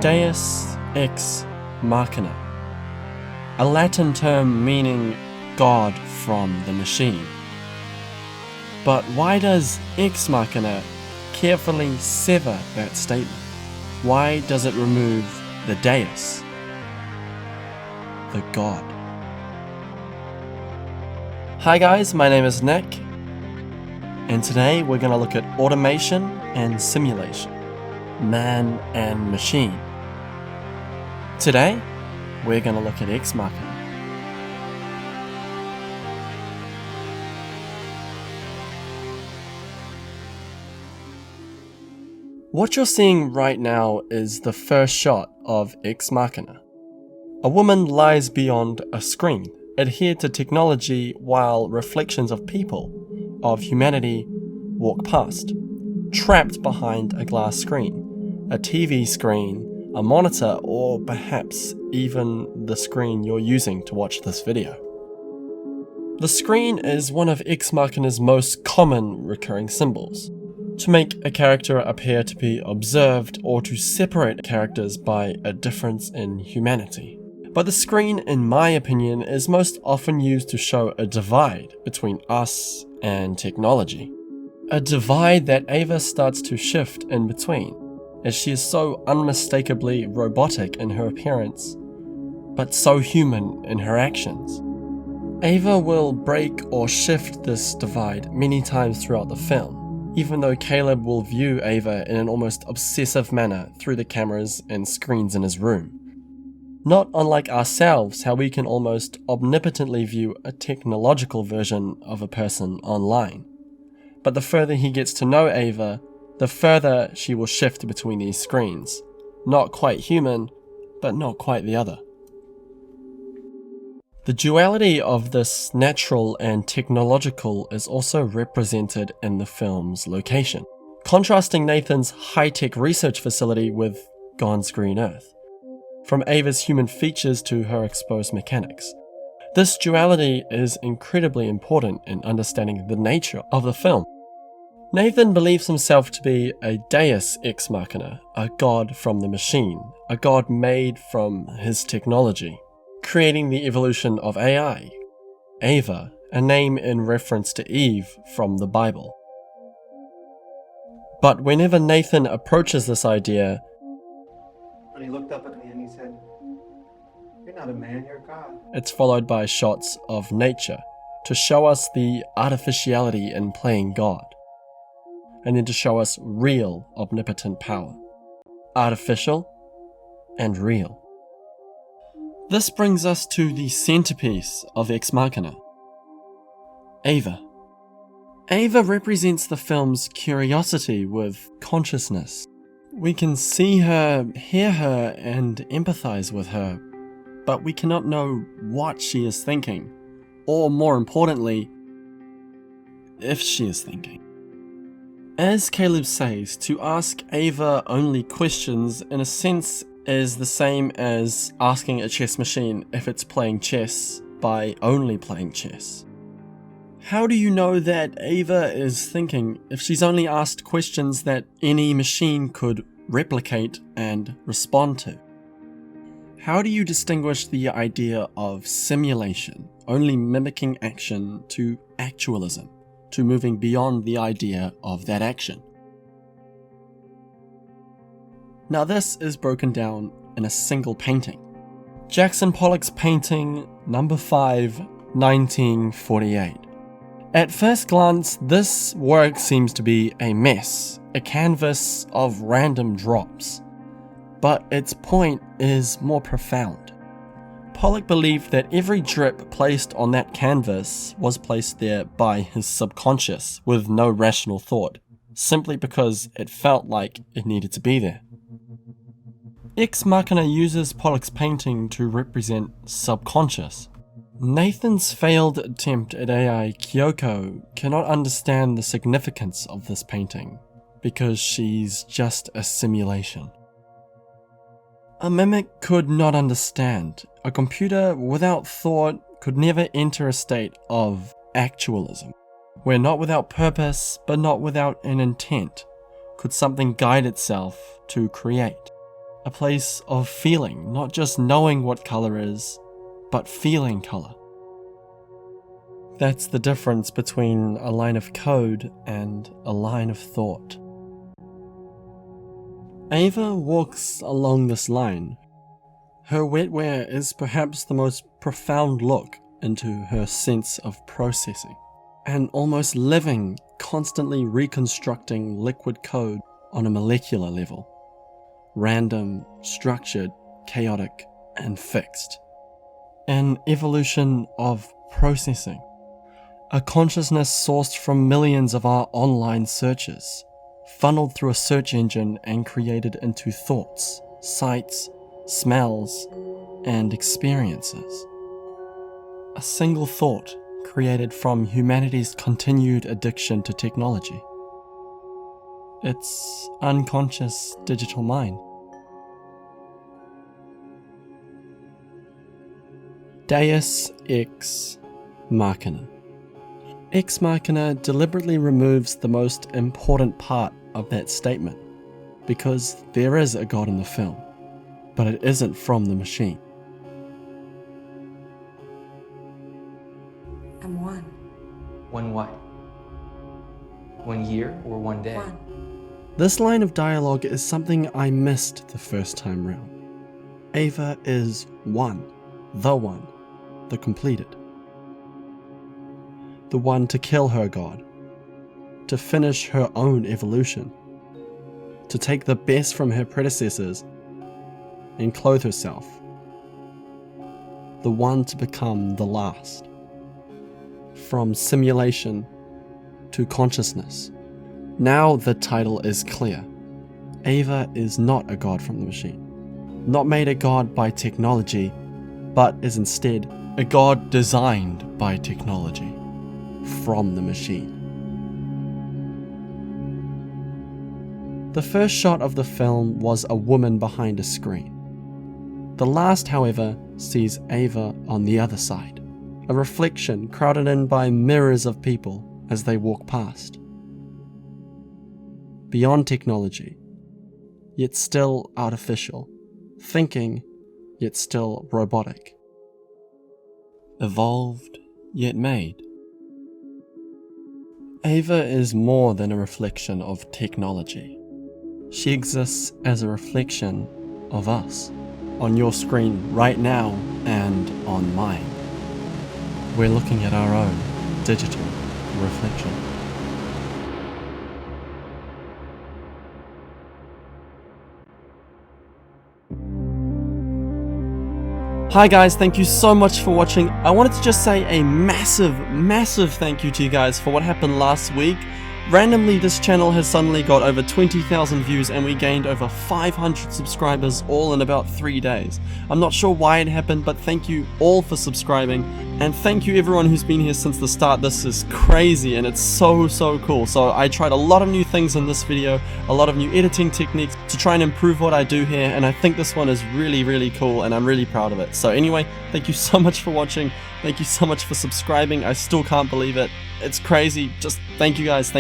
Deus Ex Machina, a Latin term meaning God from the machine. But why does Ex Machina carefully sever that statement? Why does it remove the Deus, the God? Hi guys, my name is Nick, and today we're going to look at automation and simulation, man and machine. Today, we're going to look at Ex Machina. What you're seeing right now is the first shot of Ex Machina. A woman lies beyond a screen, adhered to technology while reflections of people, of humanity, walk past, trapped behind a glass screen, a TV screen, a monitor, or perhaps even the screen you're using to watch this video. The screen is one of Ex Machina's most common recurring symbols, to make a character appear to be observed or to separate characters by a difference in humanity. But the screen, in my opinion, is most often used to show a divide between us and technology. A divide that Ava starts to shift in between, as she is so unmistakably robotic in her appearance, but so human in her actions. Ava will break or shift this divide many times throughout the film, even though Caleb will view Ava in an almost obsessive manner through the cameras and screens in his room. Not unlike ourselves, how we can almost omnipotently view a technological version of a person online. But the further he gets to know Ava, the further she will shift between these screens. Not quite human, but not quite the other. The duality of this natural and technological is also represented in the film's location, contrasting Nathan's high-tech research facility with God's green earth, from Ava's human features to her exposed mechanics. This duality is incredibly important in understanding the nature of the film. Nathan believes himself to be a Deus Ex Machina, a god from the machine, a god made from his technology, creating the evolution of AI, Ava, a name in reference to Eve from the Bible. But whenever Nathan approaches this idea, and he looked up at me and he said, "You're not a man, you're God." It's followed by shots of nature to show us the artificiality in playing God, and then to show us real omnipotent power. Artificial and real. This brings us to the centerpiece of Ex Machina, Ava. Ava represents the film's curiosity with consciousness. We can see her, hear her, and empathize with her, but we cannot know what she is thinking, or more importantly, if she is thinking. As Caleb says, to ask Ava only questions in a sense is the same as asking a chess machine if it's playing chess by only playing chess. How do you know that Ava is thinking if she's only asked questions that any machine could replicate and respond to? How do you distinguish the idea of simulation, only mimicking action, to actualism, to moving beyond the idea of that action? Now this is broken down in a single painting. Jackson Pollock's painting number 5, 1948. At first glance, this work seems to be a mess, a canvas of random drops. But its point is more profound. Pollock believed that every drip placed on that canvas was placed there by his subconscious with no rational thought, simply because it felt like it needed to be there. Ex Machina uses Pollock's painting to represent subconscious. Nathan's failed attempt at AI, Kyoko, cannot understand the significance of this painting, because she's just a simulation. A mimic could not understand. A computer without thought could never enter a state of actualism, where not without purpose, but not without an intent, could something guide itself to create. A place of feeling, not just knowing what color is, but feeling color. That's the difference between a line of code and a line of thought. Ava walks along this line. Her wetware is perhaps the most profound look into her sense of processing, an almost living, constantly reconstructing liquid code on a molecular level. Random, structured, chaotic, and fixed. An evolution of processing. A consciousness sourced from millions of our online searches, funneled through a search engine and created into thoughts, sights, smells, and experiences. A single thought created from humanity's continued addiction to technology. Its unconscious digital mind. Deus Ex Machina. Ex Machina deliberately removes the most important part of that statement, because there is a God in the film, but it isn't from the machine. I'm one. One what? 1 year or 1 day? One. This line of dialogue is something I missed the first time round. Ava is one, the completed. The one to kill her God, to finish her own evolution, to take the best from her predecessors and clothe herself. The one to become the last. From simulation to consciousness. Now the title is clear. Ava is not a god from the machine. Not made a god by technology, but is instead a god designed by technology from the machine. The first shot of the film was a woman behind a screen. The last, however, sees Ava on the other side, a reflection crowded in by mirrors of people as they walk past. Beyond technology, yet still artificial, thinking, yet still robotic. Evolved, yet made. Ava is more than a reflection of technology. She exists as a reflection of us, on your screen right now and on mine. We're looking at our own digital reflection. Hi guys, thank you so much for watching. I wanted to just say a massive thank you to you guys for what happened last week. Randomly, this channel has suddenly got over 20,000 views and we gained over 500 subscribers all in about 3 days. I'm not sure why it happened, but thank you all for subscribing, and thank you everyone who's been here since the start. This is crazy and it's so cool. So I tried a lot of new things in this video, a lot of new editing techniques to try and improve what I do here, and I think this one is really cool and I'm really proud of it. So anyway, thank you so much for watching. Thank you so much for subscribing. I still can't believe it. It's crazy. Just thank you guys.